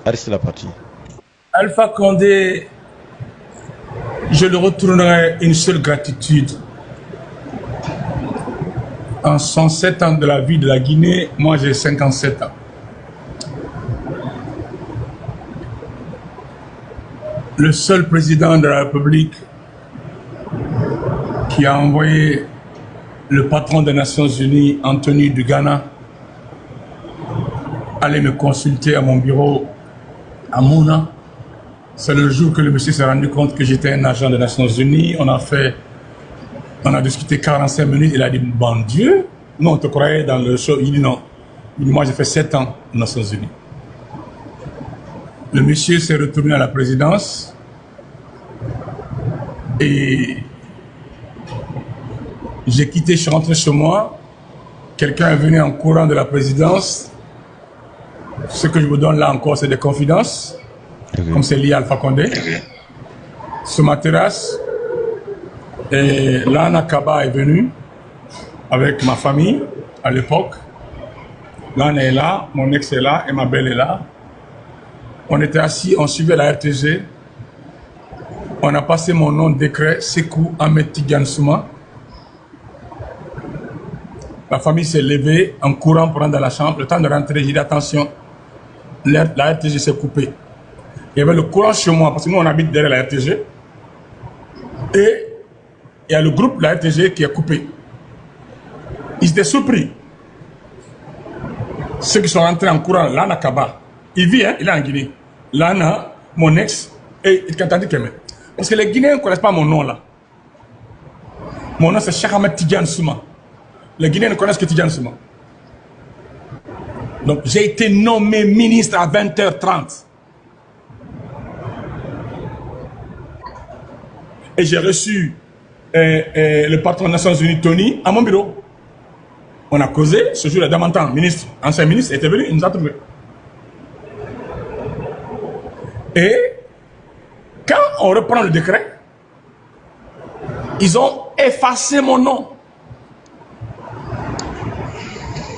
Arrêtez la partie. Alpha Condé, je le retournerai une seule gratitude. En 107 ans de la vie de la Guinée, moi j'ai 57 ans. Le seul président de la République qui a envoyé le patron des Nations Unies, Anthony du Ghana, aller me consulter à mon bureau à Mouna. C'est le jour que le monsieur s'est rendu compte que j'étais un agent des Nations Unies. On a discuté 45 minutes. Il a dit, bon Dieu, non, on te croyait dans le show. Il dit non. Il dit, moi j'ai fait 7 ans aux Nations Unies. Le monsieur s'est retourné à la présidence et j'ai quitté, je suis rentré chez moi. Quelqu'un est venu en courant de la présidence. Ce que je vous donne là encore, c'est des confidences, comme c'est lié à Alpha Condé. Sur ma terrasse, et Lana Kaba est venue avec ma famille à l'époque. Lana est là, mon ex est là et ma belle est là. On était assis, on suivait la RTG. On a passé mon nom de décret, Sekou Ahmed Tidiane Souma. La famille s'est levée en courant pour rentrer dans la chambre. Le temps de rentrer, j'ai dit attention, la RTG s'est coupée. Il y avait le courant chez moi, parce que nous on habite derrière la RTG. Et il y a le groupe de la RTG qui est coupé. Ils étaient surpris. Ceux qui sont rentrés en courant, Lana Kaba, il vit, hein, il est en Guinée. Lana, mon ex, et Kantandi Keme. Parce que les Guinéens ne connaissent pas mon nom là. Mon nom c'est Cheikh Ahmed Tidiane Souma. Les Guinéens ne connaissent que Tidiane Souma. Donc j'ai été nommé ministre à 20h30. Et j'ai reçu le patron des Nations Unies, Tony, à mon bureau. On a causé, ce jour-là, Damantan, ministre, ancien ministre, était venu, il nous a trouvés. Et quand on reprend le décret, ils ont effacé mon nom.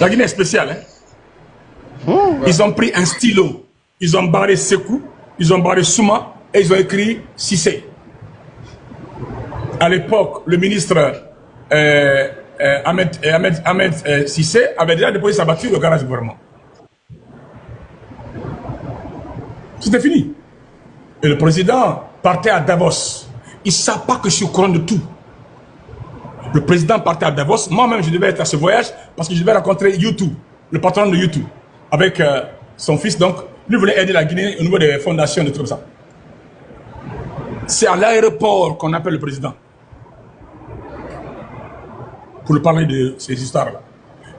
La Guinée est spéciale, hein? Ils ont pris un stylo, ils ont barré Sekou, ils ont barré Souma et ils ont écrit Cissé. À l'époque, le ministre Ahmed Cissé avait déjà déposé sa voiture au garage du gouvernement. C'était fini. Et le président partait à Davos. Il ne savait pas que je suis au courant de tout. Le président partait à Davos. Moi-même, je devais être à ce voyage parce que je devais rencontrer YouTube, le patron de YouTube, avec son fils. Donc, lui voulait aider la Guinée au niveau des fondations, des trucs comme ça. C'est à l'aéroport qu'on appelle le président pour lui parler de ces histoires-là.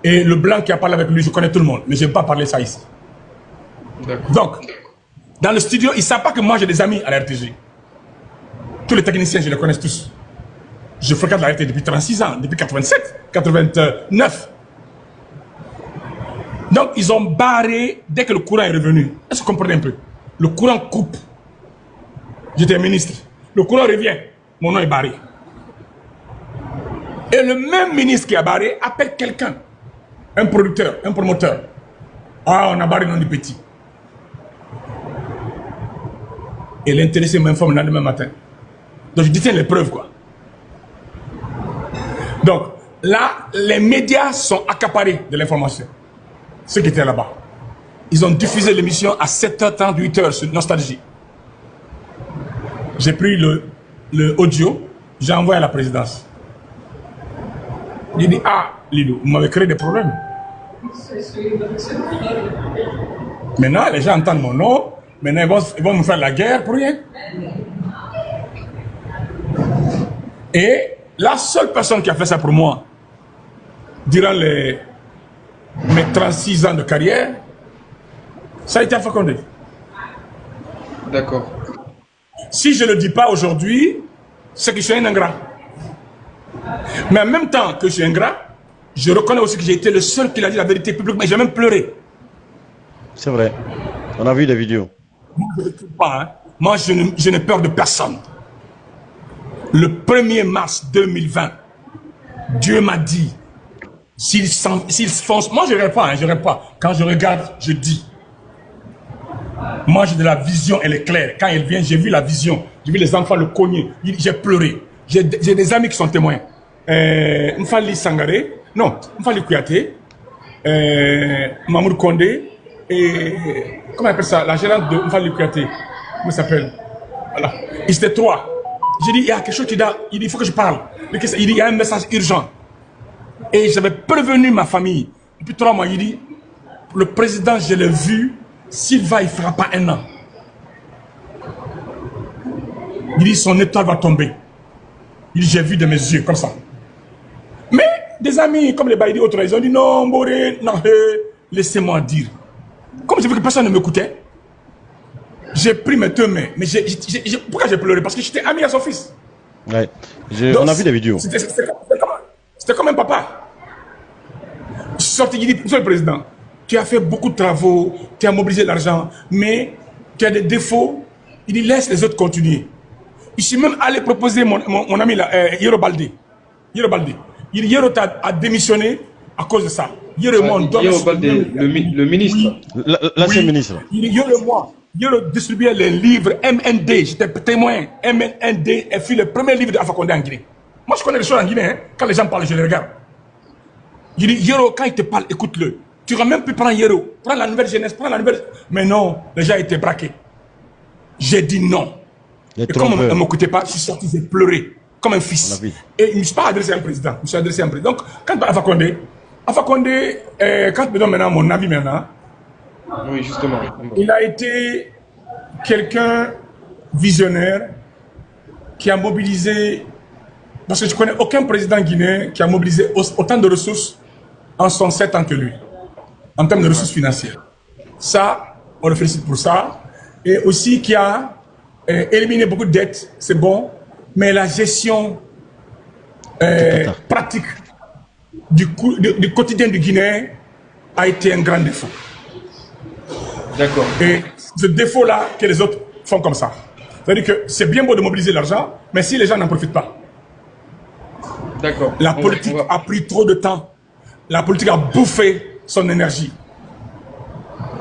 Et le blanc qui a parlé avec lui, je connais tout le monde, mais je n'ai pas parlé ça ici. Donc, dans le studio, ils ne savent pas que moi j'ai des amis à la RTG. Tous les techniciens, je les connais tous. Je fréquente la RTG depuis 36 ans, depuis 87, 89. Donc, ils ont barré dès que le courant est revenu. Est-ce que vous comprenez un peu? Le courant coupe. J'étais ministre. Le courant revient. Mon nom est barré. Et le même ministre qui a barré appelle quelqu'un. Un producteur, un promoteur. Ah, on a barré le nom du petit. Et l'intéressé m'informe le lendemain matin. Donc, je détiens les preuves, quoi. Donc, là, les médias sont accaparés de l'information. Ceux qui étaient là-bas. Ils ont diffusé l'émission à 7h30, 8h sur Nostalgie. J'ai pris le audio, j'ai envoyé à la présidence. J'ai dit, ah, Lido, vous m'avez créé des problèmes. Maintenant, les gens entendent mon nom. Maintenant, ils vont me faire la guerre pour rien. Et la seule personne qui a fait ça pour moi, durant mes 36 ans de carrière, ça a été Alpha Condé. D'accord. Si je ne le dis pas aujourd'hui, c'est que je suis un ingrat. Mais en même temps que je suis ingrat, je reconnais aussi que j'ai été le seul qui a dit la vérité publiquement. J'ai même pleuré. C'est vrai. On a vu les vidéos. Moi, je ne pleure pas. Hein. Moi, je n'ai peur de personne. Le 1er mars 2020, Dieu m'a dit, s'ils foncent, moi je ne regarde pas, hein, je regarde pas. Quand je regarde, je dis. Moi, j'ai de la vision, elle est claire. Quand elle vient, j'ai vu la vision. J'ai vu les enfants le cogner. J'ai pleuré. J'ai des amis qui sont témoins. Mfali Sangaré, non, Mfali Kouyaté, Mamoud Kondé, et comment on appelle ça, la gérante de Mfali Kouyaté, comment ça s'appelle? Voilà. Ils étaient 3. J'ai dit, il y a quelque chose qui doit, il dit, il faut que je parle. Il dit, il y a un message urgent. Et j'avais prévenu ma famille. Depuis 3 mois, il dit, le président, je l'ai vu, s'il va, il ne fera pas 1 an. Il dit, son étoile va tomber. Il dit, j'ai vu de mes yeux, comme ça. Mais des amis, comme les Baïdi, autres, ils ont dit, non, Boré, non, laissez-moi dire. Comme j'ai vu que personne ne m'écoutait, j'ai pris mes 2 mains. Mais pourquoi j'ai pleuré? Parce que j'étais ami à son fils. Ouais. Donc, on a vu des vidéos. C'était comme un papa. Je suis sorti, il dit, monsieur le président, tu as fait beaucoup de travaux, tu as mobilisé l'argent, mais tu as des défauts. Il dit, laisse les autres continuer. Je suis même allé proposer mon ami là, Yero Baldi. Il dit, Yero a démissionné à cause de ça. Yero, moi, on donne... Yero Baldi, le ministre. Oui. L'ancien ministre. Il dit, Yero distribuait les livres MND. J'étais témoin. MND et fait le premier livre d'Alpha Condé en Guinée. Moi, je connais les choses en Guinée. Hein. Quand les gens parlent, je les regarde. Il dit, Yero, quand il te parle, écoute-le. Tu aurais même pu prendre Yero. Prends la nouvelle jeunesse, prends la nouvelle... Mais non, les gens étaient braqués. J'ai dit non. Et comme on ne m'écoutait pas, je suis sorti, j'ai pleuré comme un fils. Et je ne me suis pas adressé à un président, je me suis adressé à un président. Donc, quand Alpha Condé, quand je me donne maintenant mon avis maintenant, oui, justement. Il a été quelqu'un visionnaire qui a mobilisé, parce que je ne connais aucun président guinéen qui a mobilisé autant de ressources en son 7 ans que lui, en termes de ressources financières. Ça, on le félicite pour ça. Et aussi qui a éliminer beaucoup de dettes, c'est bon, mais la gestion pratique du quotidien du Guinéen a été un grand défaut. D'accord. Et ce défaut-là que les autres font comme ça. C'est-à-dire que c'est bien beau de mobiliser l'argent, mais si les gens n'en profitent pas. D'accord. La politique a pris trop de temps. La politique a bouffé son énergie.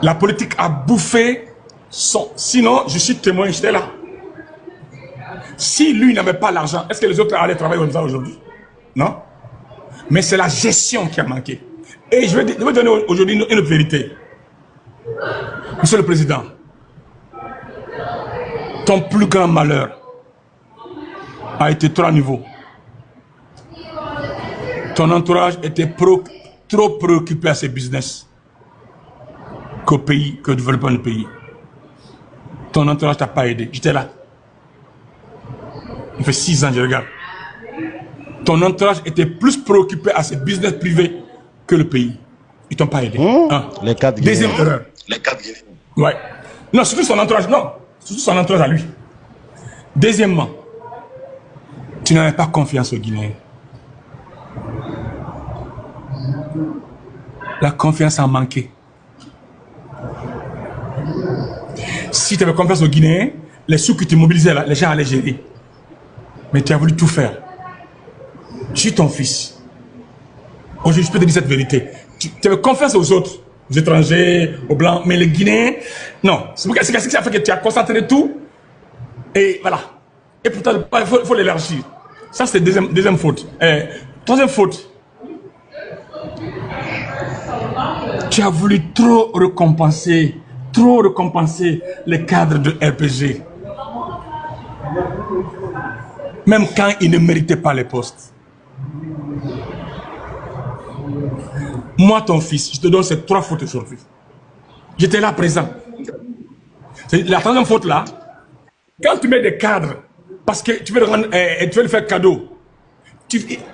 La politique a bouffé son... Sinon, je suis témoin, j'étais là. Si lui n'avait pas l'argent, est-ce que les autres allaient travailler comme ça aujourd'hui? Non. Mais c'est la gestion qui a manqué. Et je vais donner aujourd'hui une autre vérité. Monsieur le Président, ton plus grand malheur a été 3 niveaux. Ton entourage était trop préoccupé à ses business qu'au pays, qu'au développement du pays. Ton entourage t'a pas aidé. J'étais là. Il fait 6 ans, je regarde. Ton entourage était plus préoccupé à ses business privés que le pays. Ils t'ont pas aidé. Les 4 Deuxième erreur. Les 4 Guinéens. Ouais. Non, surtout son entourage, non. Surtout son entourage à lui. Deuxièmement, tu n'avais pas confiance aux Guinéens. La confiance a manqué. Si tu avais confiance aux Guinéens, les sous que tu mobilisais là, les gens allaient gérer. Mais tu as voulu tout faire. Je suis ton fils. Aujourd'hui, je peux te dire cette vérité. Tu avais confiance aux autres, aux étrangers, aux blancs, mais les Guinéens, non. C'est ce qui a fait que tu as concentré tout. Et voilà. Et pourtant, il faut l'élargir. Ça, c'est deuxième faute. Troisième faute. Tu as voulu trop récompenser les cadres de RPG. Même quand ils ne méritaient pas les postes. Moi, ton fils, je te donne ces 3 fautes aujourd'hui. J'étais là présent. La troisième faute là, quand tu mets des cadres, parce que tu veux le faire cadeau.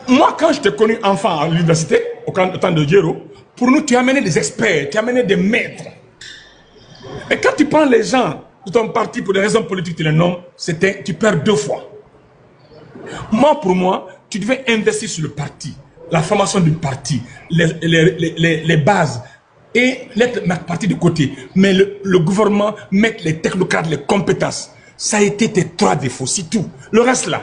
Moi, quand je t'ai connu enfant à l'université, au temps de Jero, pour nous, tu as amené des experts, tu as amené des maîtres. Et quand tu prends les gens de ton parti pour des raisons politiques, tu les nommes, tu perds 2 fois. Moi, pour moi, tu devais investir sur le parti, la formation du parti, les bases, et mettre ma partie de côté. Mais le gouvernement, mettre les technocrates, les compétences. Ça a été tes 3 défauts, c'est tout. Le reste là,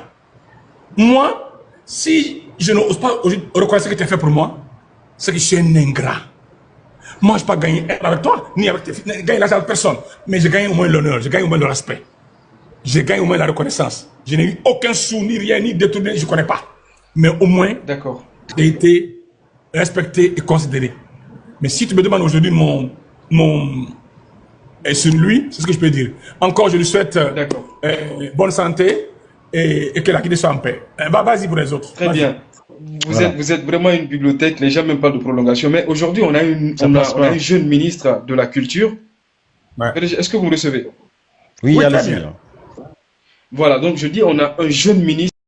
moi, si je n'ose pas reconnaître ce que tu as fait pour moi, c'est que je suis un ingrat. Moi, je n'ai pas gagné avec toi, ni avec tes filles, gagné l'argent avec personne. Mais j'ai gagné au moins l'honneur, j'ai gagné au moins le respect. J'ai gagné au moins la reconnaissance. Je n'ai eu aucun sou, ni rien, ni détourné, je ne connais pas. Mais au moins, j'ai été respecté et considéré. Mais si tu me demandes aujourd'hui et sur lui, c'est ce que je peux dire. Encore, je lui souhaite bonne santé et que la Guinée soit en paix. Vas-y pour les autres. Très bien. Vous êtes vraiment une bibliothèque, les gens même pas de prolongation. Mais aujourd'hui, on a un jeune ministre de la Culture. Ouais. Est-ce que vous me recevez? Oui, allez-y. Voilà, donc je dis, on a un jeune ministre.